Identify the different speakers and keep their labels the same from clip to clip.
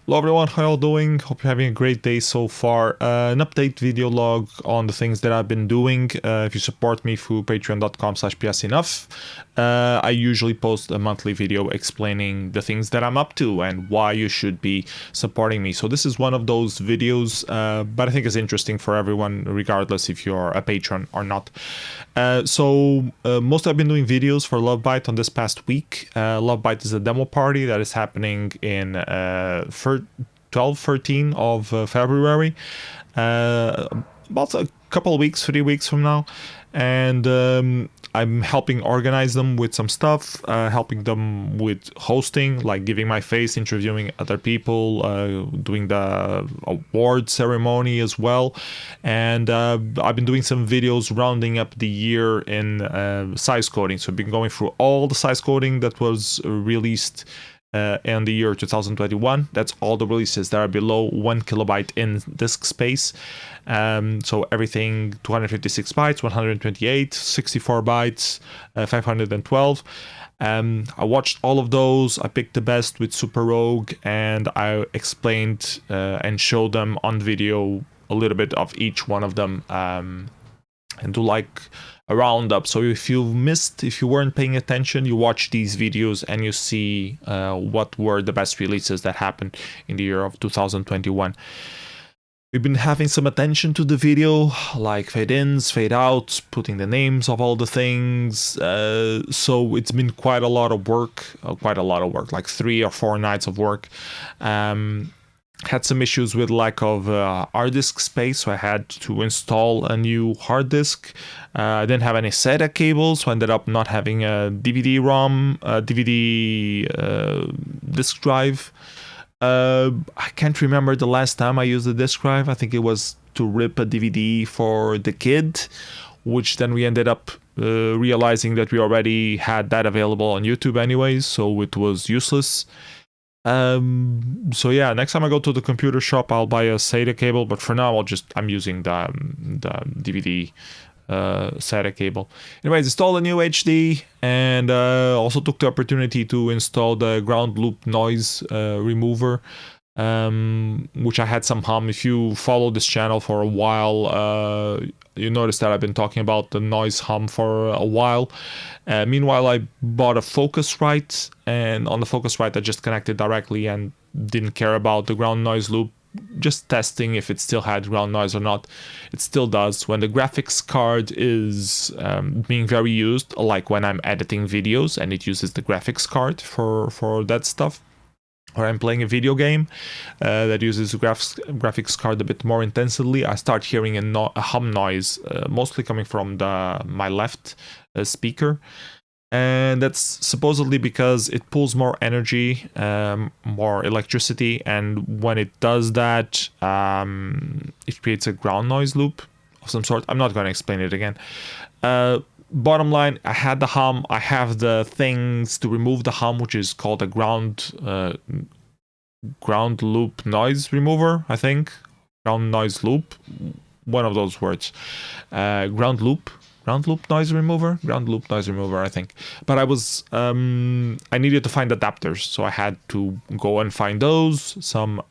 Speaker 1: Hello everyone, how y'all doing? Hope you're having a great day so far. An update video log on the things that I've been doing. If you support me through patreon.com/psenough, I usually post a monthly video explaining the things that I'm up to and why you should be supporting me. So this is one of those videos, but I think it's interesting for everyone, regardless if you're a patron or not. Most I've been doing videos for Lovebyte on this past week. Lovebyte is a demo party that is happening in 13 of February, about a couple of weeks, 3 weeks from now, and I'm helping organize them with some stuff, helping them with hosting, like giving my face, interviewing other people, doing the award ceremony as well, and I've been doing some videos rounding up the year in size coding. So I've been going through all the size coding that was released in the year 2021. That's all the releases that are below 1 kilobyte in disk space. So everything 256 bytes, 128, 64 bytes, 512. I watched all of those. I picked the best with Super Rogue, and I explained and showed them on video a little bit of each one of them, and do like a roundup. So if you weren't paying attention, you watch these videos and you see what were the best releases that happened in the year of 2021. We've been having some attention to the video, like fade-ins, fade-outs, putting the names of all the things. So it's been quite a lot of work, like 3 or 4 nights of work. Had some issues with lack of hard disk space, so I had to install a new hard disk. I didn't have any SATA cables, so I ended up not having a DVD-ROM, DVD disk drive. I can't remember the last time I used a disk drive. I think it was to rip a DVD for the kid, which then we ended up realizing that we already had that available on YouTube anyways, so it was useless. So yeah, next time I go to the computer shop, I'll buy a SATA cable, but for now I'm using the DVD SATA cable. Anyways, installed a new HD, and also took the opportunity to install the ground loop noise remover, which I had some hum. If you follow this channel for a while, you notice that I've been talking about the noise hum for a while. Meanwhile, I bought a Focusrite, and on the Focusrite I just connected directly and didn't care about the ground noise loop, just testing if it still had ground noise or not. It still does. When the graphics card is being very used, like when I'm editing videos and it uses the graphics card for that stuff, or I'm playing a video game that uses the graphics card a bit more intensively, I start hearing a hum noise, mostly coming from my left speaker. And that's supposedly because it pulls more energy, more electricity, and when it does that, it creates a ground noise loop of some sort. I'm not going to explain it again. Bottom line, I had the hum. I have the things to remove the hum, which is called a ground loop noise remover, I think. Ground noise loop, one of those words. Ground loop noise remover, I think. But I needed to find adapters, so I had to go and find those, some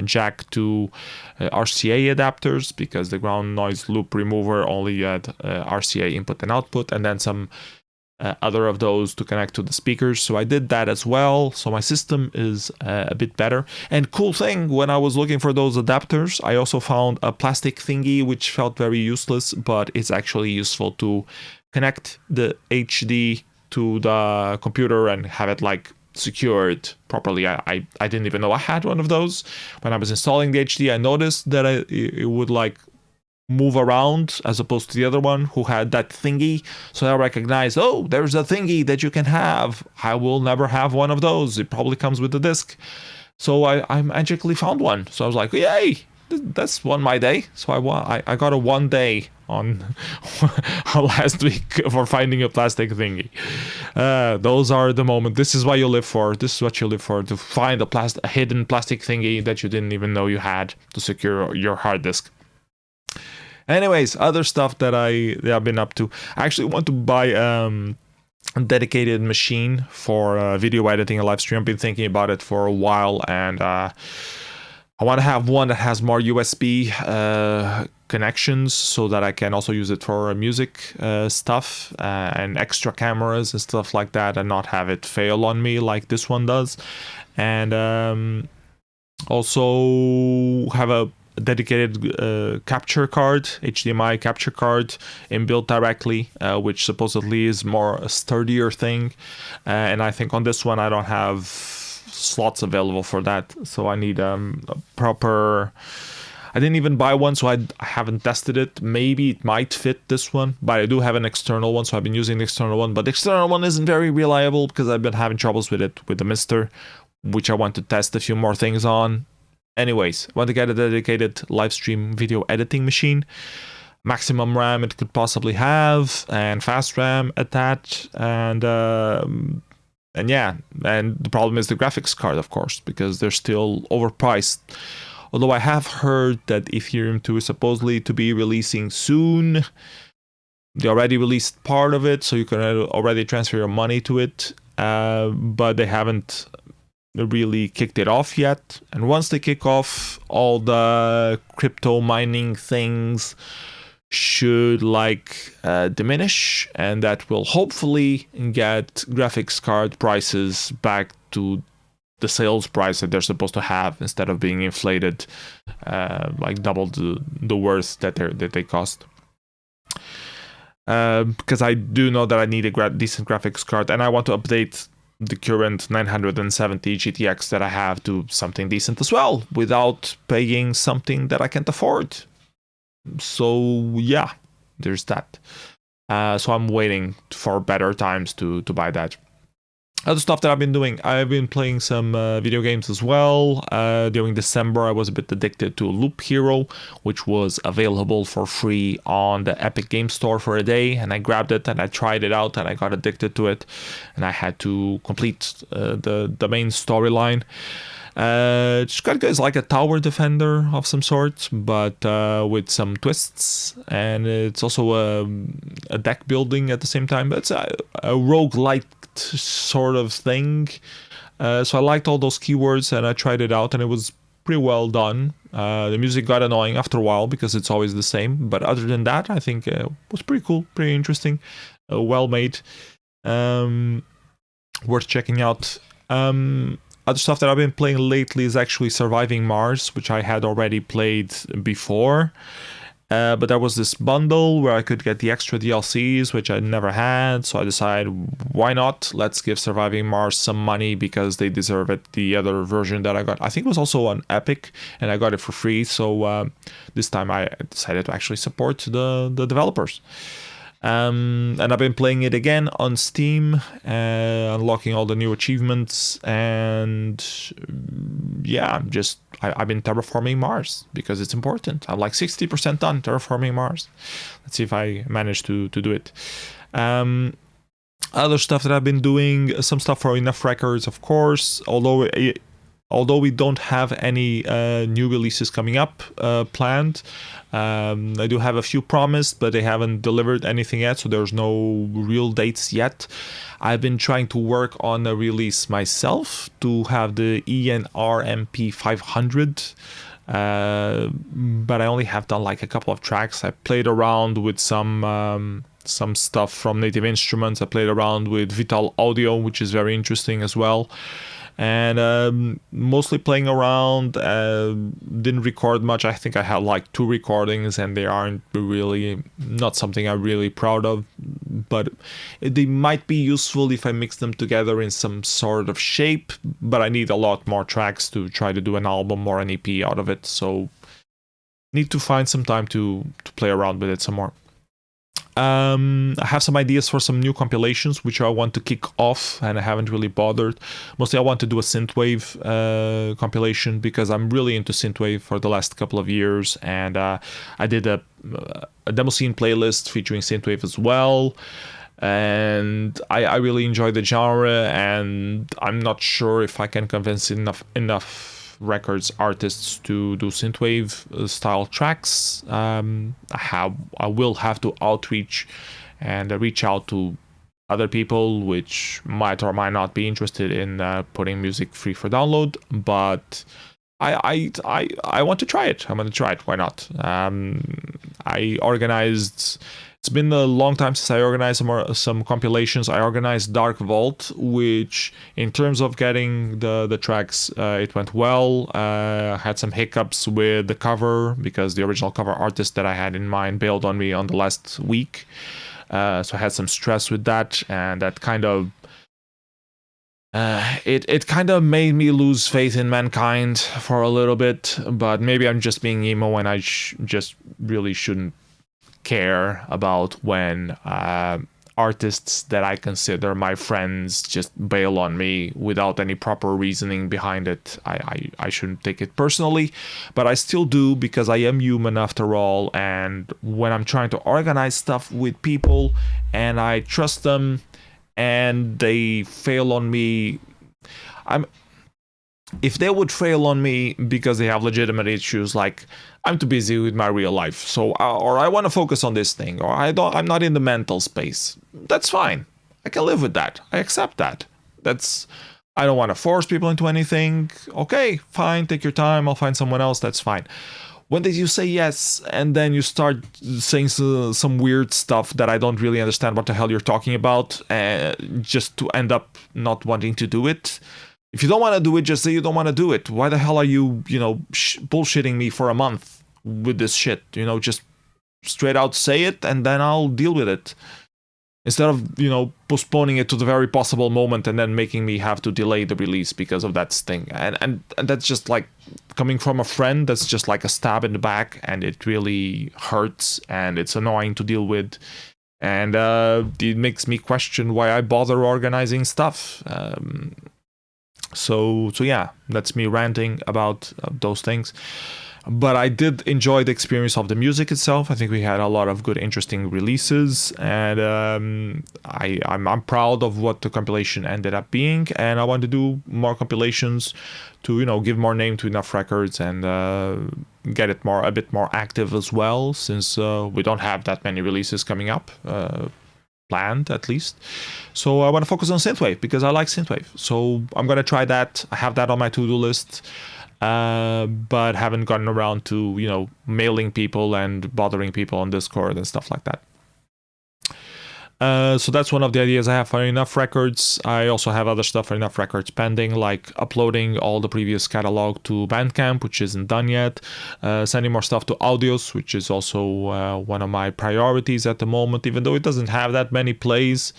Speaker 1: jack to RCA adapters, because the ground noise loop remover only had RCA input and output, and then some other of those to connect to the speakers. So I did that as well, so my system is a bit better. And cool thing, when I was looking for those adapters, I also found a plastic thingy which felt very useless, but it's actually useful to connect the HD to the computer and have it like secured properly. I didn't even know I had one of those. When I was installing the HD, I noticed that it would like move around as opposed to the other one who had that thingy. So I recognized, oh, there's a thingy that you can have. I will never have one of those. It probably comes with the disc. So I magically found one. So I was like, yay, that's won my day. So I got a 1 day on last week for finding a plastic thingy. Those are the moments. This is what you live for. To find a hidden plastic thingy that you didn't even know you had to secure your hard disk. Anyways, other stuff that I've been up to. I actually want to buy dedicated machine for video editing and live stream. I've been thinking about it for a while, and I want to have one that has more USB connections so that I can also use it for music stuff and extra cameras and stuff like that, and not have it fail on me like this one does. And also have a dedicated capture card, HDMI capture card inbuilt directly, which supposedly is more a sturdier thing. And I think on this one I don't have slots available for that, so I need a proper. I didn't even buy one, so I haven't tested it. Maybe it might fit this one, but I do have an external one, so I've been using the external one. But the external one isn't very reliable because I've been having troubles with it with the Mister, which I want to test a few more things on. Anyways, I want to get a dedicated live stream video editing machine. Maximum RAM it could possibly have, and fast RAM attached, and yeah, and the problem is the graphics card, of course, because they're still overpriced. Although I have heard that Ethereum 2 is supposedly to be releasing soon. They already released part of it, so you can already transfer your money to it, but they haven't really kicked it off yet. And once they kick off, all the crypto mining things should diminish, and that will hopefully get graphics card prices back to the sales price that they're supposed to have, instead of being inflated double the worth that they cost. Because I do know that I need a decent graphics card, and I want to update the current 970 GTX that I have to something decent as well, without paying something that I can't afford. So yeah, there's that. So I'm waiting for better times to buy that. Other stuff that I've been doing, I've been playing some video games as well. During December, I was a bit addicted to Loop Hero, which was available for free on the Epic Game Store for a day, and I grabbed it and I tried it out and I got addicted to it, and I had to complete the main storyline. It's got guys like a tower defender of some sort, but with some twists, and it's also a deck building at the same time. But it's a roguelike sort of thing. So I liked all those keywords, and I tried it out, and it was pretty well done. The music got annoying after a while because it's always the same, but other than that, I think it was pretty cool, pretty interesting, well made, worth checking out. Other stuff that I've been playing lately is actually Surviving Mars, which I had already played before. But there was this bundle where I could get the extra DLCs, which I never had. So I decided, why not? Let's give Surviving Mars some money because they deserve it. The other version that I got, I think it was also on Epic, and I got it for free. So this time I decided to actually support the developers. And I've been playing it again on Steam, unlocking all the new achievements, and yeah, I've been terraforming Mars because it's important. I'm like 60% done terraforming Mars. Let's see if I manage to do it. Other stuff that I've been doing, some stuff for Enough Records, of course, although we don't have any new releases coming up planned. I do have a few promised, but they haven't delivered anything yet, so there's no real dates yet. I've been trying to work on a release myself to have the ENRMP 500, but I only have done like a couple of tracks. I played around with some stuff from Native Instruments. I played around with Vital Audio, which is very interesting as well. And mostly playing around, didn't record much. I think I had like 2 recordings, and they aren't really not something I'm really proud of, but they might be useful if I mix them together in some sort of shape. But I need a lot more tracks to try to do an album or an EP out of it, so need to find some time to play around with it some more. I have some ideas for some new compilations which I want to kick off, and I haven't really bothered. Mostly I want to do a Synthwave compilation because I'm really into Synthwave for the last couple of years, and I did a demoscene playlist featuring Synthwave as well, and I really enjoy the genre, and I'm not sure if I can convince enough records artists to do synthwave style tracks. I will have to outreach and reach out to other people which might or might not be interested in putting music free for download, but I want to try it. I'm going to try it. Why not? I organized. It's been a long time since I organized some compilations. I organized Dark Vault, which, in terms of getting the tracks, it went well. Had some hiccups with the cover because the original cover artist that I had in mind bailed on me on the last week. So I had some stress with that, and that kind of it kind of made me lose faith in mankind for a little bit. But maybe I'm just being emo, and I just really shouldn't care about when artists that I consider my friends just bail on me without any proper reasoning behind it. I shouldn't take it personally, but I still do because I am human after all. And when I'm trying to organize stuff with people and I trust them and they fail on me, if they would fail on me because they have legitimate issues, like I'm too busy with my real life, so or I want to focus on this thing, or I'm not in the mental space, that's fine. I can live with that. I accept that. I don't want to force people into anything. Okay, fine, take your time. I'll find someone else. That's fine. When you say yes and then you start saying some weird stuff that I don't really understand what the hell you're talking about, just to end up not wanting to do it. If you don't want to do it, just say you don't want to do it. Why the hell are you, bullshitting me for a month with this shit? Just straight out say it and then I'll deal with it. Instead of, postponing it to the very possible moment and then making me have to delay the release because of that thing. And that's just like coming from a friend, that's just like a stab in the back, and it really hurts and it's annoying to deal with. And it makes me question why I bother organizing stuff. So yeah, that's me ranting about those things. But I did enjoy the experience of the music itself. I think we had a lot of good, interesting releases, and I'm proud of what the compilation ended up being. And I want to do more compilations to give more name to Enough Records and get it a bit more active as well, since we don't have that many releases coming up. Planned at least. So I want to focus on Synthwave because I like Synthwave. So I'm going to try that. I have that on my to-do list, but haven't gotten around to, mailing people and bothering people on Discord and stuff like that. So that's one of the ideas I have for Enough Records. I also have other stuff for Enough Records pending, like uploading all the previous catalog to Bandcamp, which isn't done yet, sending more stuff to Audios, which is also one of my priorities at the moment, even though it doesn't have that many plays.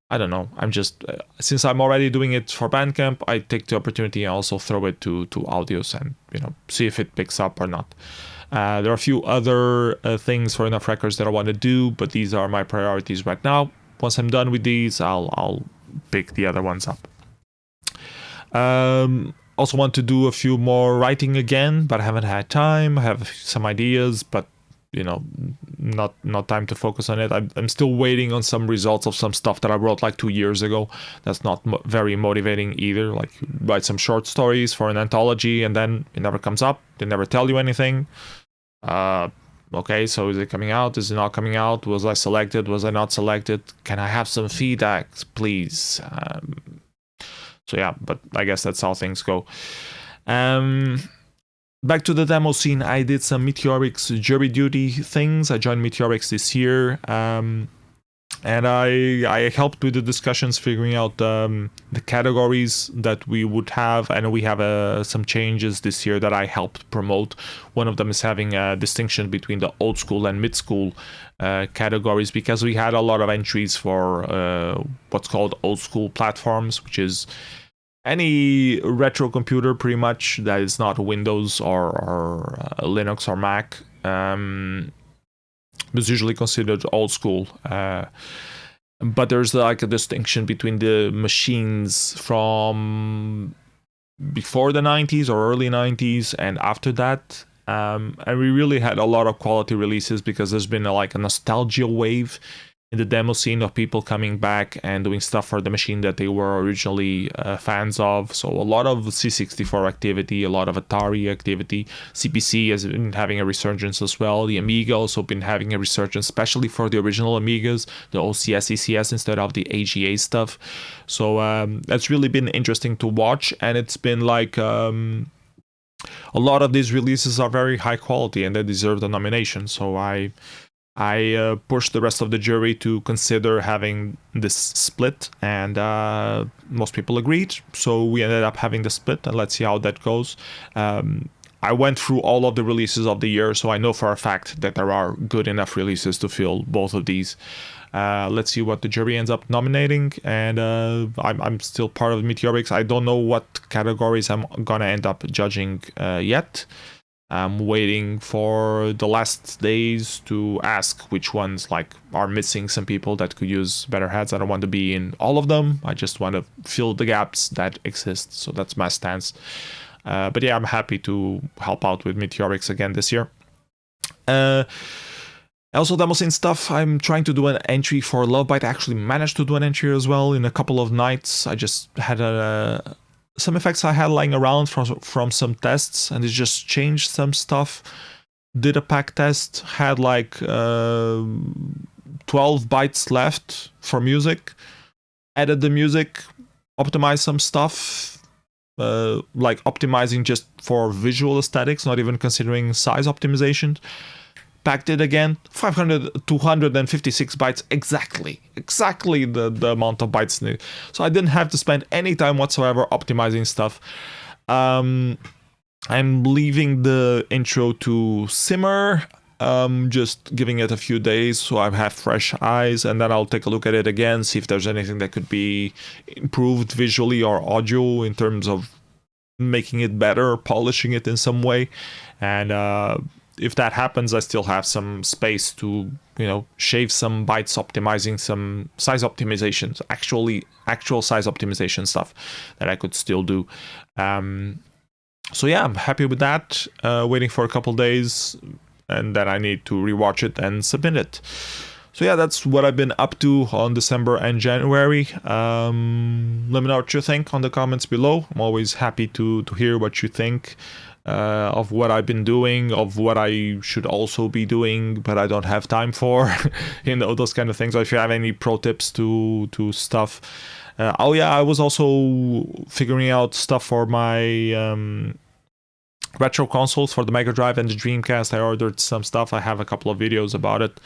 Speaker 1: I don't know. I'm just, since I'm already doing it for Bandcamp, I take the opportunity and also throw it to Audios and, see if it picks up or not. There are a few other things for Enough Records that I want to do, but these are my priorities right now. Once I'm done with these, I'll pick the other ones up. Also want to do a few more writing again, but I haven't had time. I have some ideas, but not time to focus on it. I'm still waiting on some results of some stuff that I wrote like 2 years ago. That's not very motivating either. Like, write some short stories for an anthology and then it never comes up. They never tell you anything. Okay, so is it coming out? Is it not coming out? Was I selected? Was I not selected? Can I have some feedback, please? So yeah, but I guess that's how things go. Back to the demo scene, I did some meteoriks jury duty things. I joined meteoriks this year, and I helped with the discussions, figuring out the categories that we would have. I know we have some changes this year that I helped promote. One of them is having a distinction between the old school and mid school categories, because we had a lot of entries for what's called old school platforms, which is any retro computer pretty much that is not Windows or Linux or Mac. Was usually considered old school, but there's like a distinction between the machines from before the 90s or early 90s and after that, and we really had a lot of quality releases because there's been a nostalgia wave in the demo scene of people coming back and doing stuff for the machine that they were originally fans of. So a lot of C64 activity, a lot of Atari activity. CPC has been having a resurgence as well. The Amiga also been having a resurgence, especially for the original Amigas, the OCS, ECS instead of the AGA stuff. So that's really been interesting to watch, and it's been like a lot of these releases are very high quality and they deserve the nomination. So I pushed the rest of the jury to consider having this split, and most people agreed. So we ended up having the split, and let's see how that goes. I went through all of the releases of the year, so I know for a fact that there are good enough releases to fill both of these. Let's see what the jury ends up nominating, and I'm still part of meteoriks. I don't know what categories I'm gonna end up judging yet. I'm waiting for the last days to ask which ones like are missing some people that could use better heads. I don't want to be in all of them. I just want to fill the gaps that exist. So that's my stance. But yeah, I'm happy to help out with meteoriks again this year. Also, demoscene stuff. I'm trying to do an entry for Lovebyte. I actually managed to do an entry as well in a couple of nights. I just had some effects I had lying around from some tests, and it just changed some stuff. Did a pack test, had like 12 bytes left for music, added the music, optimized some stuff, like optimizing just for visual aesthetics, not even considering size optimization. Packed it again, 256 bytes, exactly the amount of bytes needed. So I didn't have to spend any time whatsoever optimizing stuff. I'm leaving the intro to simmer, just giving it a few days so I have fresh eyes, and then I'll take a look at it again, see if there's anything that could be improved visually or audio in terms of making it better, polishing it in some way. And if that happens, I still have some space to, shave some bytes, optimizing some size optimizations, actual size optimization stuff that I could still do. So yeah, I'm happy with that. Waiting for a couple days, and then I need to rewatch it and submit it. So yeah, that's what I've been up to on December and January. Let me know what you think on the comments below. I'm always happy to hear what you think of what I've been doing, of what I should also be doing, but I don't have time for, those kind of things. Or if you have any pro tips to stuff. Oh yeah, I was also figuring out stuff for my retro consoles for the Mega Drive and the Dreamcast. I ordered some stuff. I have a couple of videos about it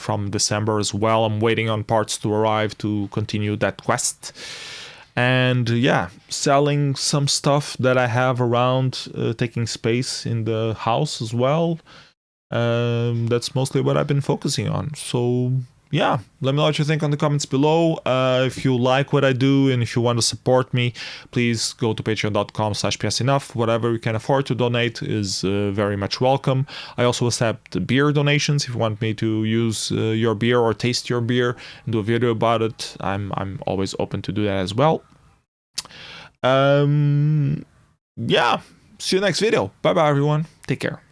Speaker 1: from December as well. I'm waiting on parts to arrive to continue that quest. And yeah, selling some stuff that I have around, taking space in the house as well. That's mostly what I've been focusing on. So yeah, let me know what you think on the comments below. If you like what I do and if you want to support me, please go to patreon.com/psenough. Whatever you can afford to donate is very much welcome. I also accept beer donations. If you want me to use your beer or taste your beer and do a video about it, I'm always open to do that as well. Yeah, see you next video. Bye bye everyone. Take care.